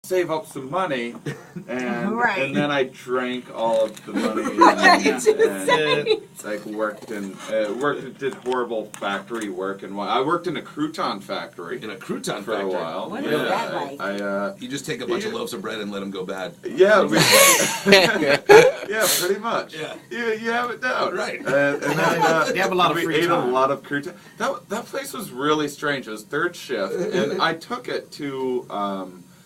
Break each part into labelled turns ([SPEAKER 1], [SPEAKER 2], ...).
[SPEAKER 1] save up some money, and
[SPEAKER 2] Right.
[SPEAKER 1] and then I drank all of the money
[SPEAKER 2] Right,
[SPEAKER 1] and like did horrible factory work, and I worked in a crouton factory.
[SPEAKER 3] In a crouton
[SPEAKER 1] for
[SPEAKER 3] factory.
[SPEAKER 1] a while.
[SPEAKER 2] What
[SPEAKER 1] yeah,
[SPEAKER 2] is that like?
[SPEAKER 3] You just take a bunch of loaves of bread and let them go bad.
[SPEAKER 1] Yeah, yeah, pretty much.
[SPEAKER 3] Yeah.
[SPEAKER 1] You have it down.
[SPEAKER 3] Right.
[SPEAKER 1] And then
[SPEAKER 4] They have a lot of
[SPEAKER 1] we
[SPEAKER 4] free
[SPEAKER 1] ate
[SPEAKER 4] time.
[SPEAKER 1] a lot of crouton. That place was really strange. It was third shift, and I took it to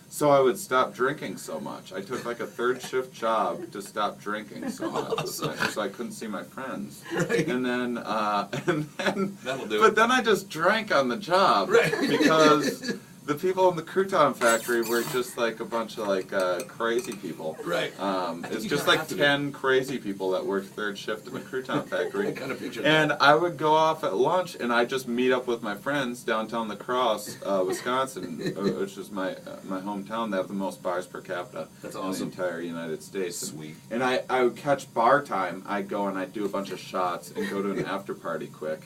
[SPEAKER 1] so I would stop drinking so much. I took like a third shift job to stop drinking so much, so I couldn't see my friends.
[SPEAKER 3] Right.
[SPEAKER 1] And then
[SPEAKER 3] That'll do
[SPEAKER 1] but
[SPEAKER 3] it.
[SPEAKER 1] then I just drank on the job,
[SPEAKER 3] Right.
[SPEAKER 1] because the people in the crouton factory were just like a bunch of like crazy people.
[SPEAKER 3] Right.
[SPEAKER 1] It's
[SPEAKER 3] you
[SPEAKER 1] just
[SPEAKER 3] kinda
[SPEAKER 1] like
[SPEAKER 3] have to be.
[SPEAKER 1] 10 crazy people that worked third shift in the crouton factory.
[SPEAKER 3] I kind of picture
[SPEAKER 1] And
[SPEAKER 3] that.
[SPEAKER 1] I would go off at lunch, and I'd just meet up with my friends downtown La Crosse, Wisconsin, which is my hometown. They have the most bars per capita
[SPEAKER 3] That's
[SPEAKER 1] in
[SPEAKER 3] awesome.
[SPEAKER 1] the entire United States.
[SPEAKER 3] Sweet.
[SPEAKER 1] And I would catch bar time. I'd go and I'd do a bunch of shots and go to an after party quick.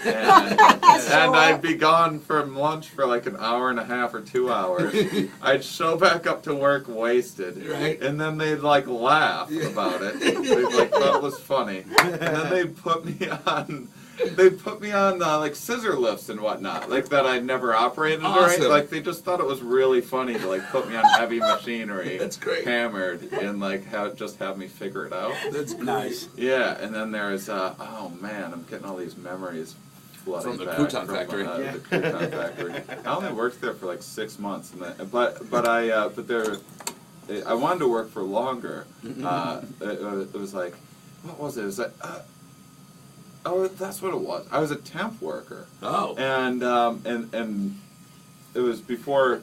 [SPEAKER 1] And I'd be gone from lunch for like an hour and a half or 2 hours. I'd show back up to work wasted.
[SPEAKER 3] Right.
[SPEAKER 1] And then they'd like laugh about it. They'd like thought it was funny. And then they'd put me on like scissor lifts and whatnot, like that I'd never operated
[SPEAKER 3] Awesome.
[SPEAKER 1] right. Like they just thought it was really funny to like put me on heavy machinery.
[SPEAKER 3] That's great.
[SPEAKER 1] Hammered and like have me figure it out.
[SPEAKER 3] That's great.
[SPEAKER 4] Nice.
[SPEAKER 1] Yeah, and then there's oh man, I'm getting all these memories flooding
[SPEAKER 3] From the
[SPEAKER 1] back
[SPEAKER 3] crouton
[SPEAKER 1] from,
[SPEAKER 3] factory.
[SPEAKER 1] The crouton factory. I only worked there for like 6 months, and then, but I wanted to work for longer. It was like, what was it? It was like, oh, that's what it was. I was a temp worker.
[SPEAKER 3] Oh.
[SPEAKER 1] And it was before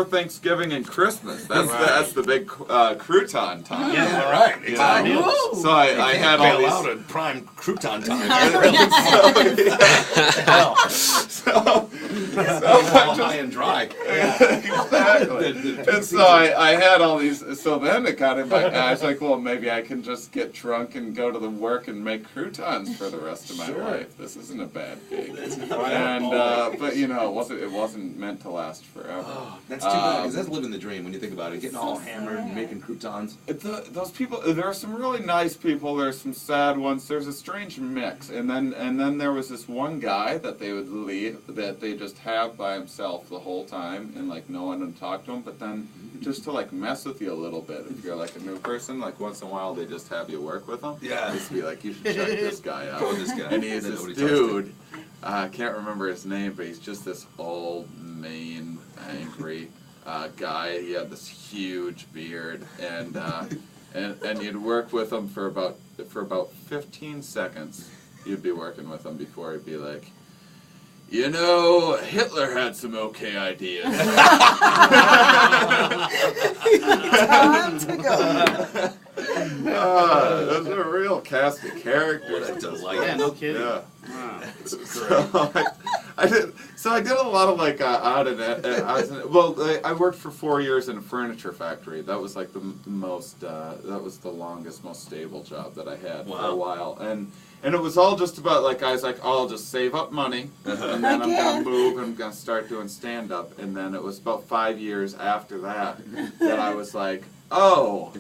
[SPEAKER 1] Thanksgiving and Christmas. That's the big crouton time.
[SPEAKER 4] Yeah,
[SPEAKER 3] all right.
[SPEAKER 1] You
[SPEAKER 3] Exactly.
[SPEAKER 1] know?
[SPEAKER 2] Whoa.
[SPEAKER 1] So I had all
[SPEAKER 3] Bail
[SPEAKER 1] these.
[SPEAKER 3] out at prime crouton time. All high and dry.
[SPEAKER 1] Exactly. And so I had all these. So then it got in my. I was like, well, maybe I can just get drunk and go to the work and make croutons for the rest of my life. This isn't a bad gig. And but you know, it wasn't meant to last forever.
[SPEAKER 3] Oh, that's too bad, because that's living the dream when you think about it. Getting all hammered and making croutons.
[SPEAKER 1] Those people. There are some really nice people. There's some sad ones. There's a strange mix. And then there was this one guy that they would leave, that they just have by himself the whole time, and like no one would talk to him. But then just to like mess with you a little bit, if you're like a new person, like once in a while they just have you work with them.
[SPEAKER 3] Yeah.
[SPEAKER 1] Just be like, you should check this guy out.
[SPEAKER 3] Go with this guy.
[SPEAKER 1] And he's
[SPEAKER 3] Then
[SPEAKER 1] this
[SPEAKER 3] nobody talks to him.
[SPEAKER 1] dude. I can't remember his name, but he's just this old, mean, angry guy. He had this huge beard, and you'd work with him for about 15 seconds. You'd be working with him before he'd be like, you know, Hitler had some okay ideas.
[SPEAKER 2] Time to go.
[SPEAKER 1] Those are a real cast of characters.
[SPEAKER 3] What a delight.
[SPEAKER 4] Yeah, no kidding.
[SPEAKER 1] Yeah.
[SPEAKER 4] Wow.
[SPEAKER 1] So I did a lot of like odd and I worked for 4 years in a furniture factory. That was like the most that was the longest, most stable job that I had for a while. And it was all just about like I was like, oh, I'll just save up money and then I'm gonna move and I'm gonna start doing stand up. And then it was about 5 years after that I was like, oh,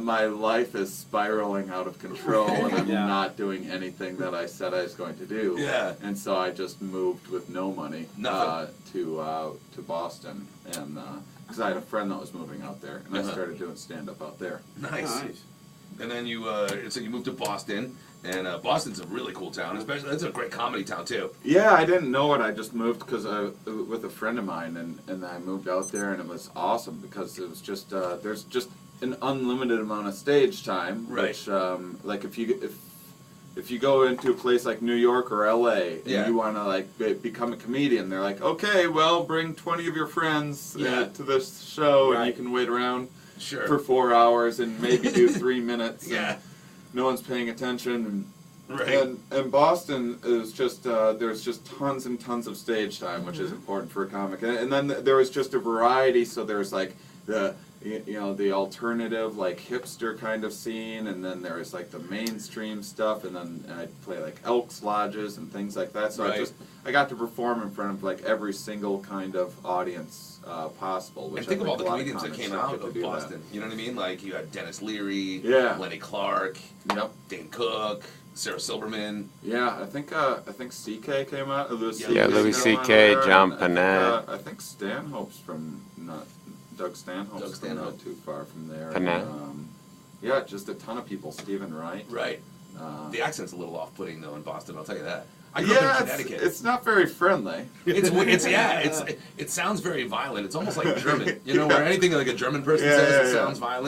[SPEAKER 1] my life is spiraling out of control and I'm not doing anything that I said I was going to do.
[SPEAKER 3] Yeah.
[SPEAKER 1] And so I just moved with no money to Boston, and because I had a friend that was moving out there, and I started doing stand up out there.
[SPEAKER 3] Nice. And then you moved to Boston, and Boston's a really cool town. Especially, that's a great comedy town too.
[SPEAKER 1] Yeah, I didn't know it. I just moved because with a friend of mine, and I moved out there, and it was awesome because it was just there's just an unlimited amount of stage time.
[SPEAKER 3] Right.
[SPEAKER 1] Which like if you go into a place like New York or LA and you want to like become a comedian, they're like, okay, well, bring 20 of your friends to this show, and you can wait around for 4 hours and maybe do 3 minutes. And no one's paying attention. And Boston is just there's just tons and tons of stage time, which is important for a comic. And then there was just a variety. So there's the alternative, like, hipster kind of scene, and then there was like the mainstream stuff, and then I'd play like Elks Lodges and things like that. So I got to perform in front of like every single kind of audience possible. Which
[SPEAKER 3] And think of all the
[SPEAKER 1] a lot
[SPEAKER 3] comedians that came out of Boston. You know what I mean? Like you had Dennis Leary, Lenny Clark, Dane Cook, Sarah Silverman.
[SPEAKER 1] Yeah, I think CK came out. Louis
[SPEAKER 4] C.K., John Panette.
[SPEAKER 1] I think Stanhope's from Doug Stanhope's from not too far from there.
[SPEAKER 4] Panette.
[SPEAKER 1] Yeah, just a ton of people. Stephen Wright.
[SPEAKER 3] Right. The accent's a little off-putting though in Boston. I'll tell you that. I grew up in Connecticut.
[SPEAKER 1] It's not very friendly.
[SPEAKER 3] It sounds very violent. It's almost like German. You know, where anything like a German person says, it sounds violent.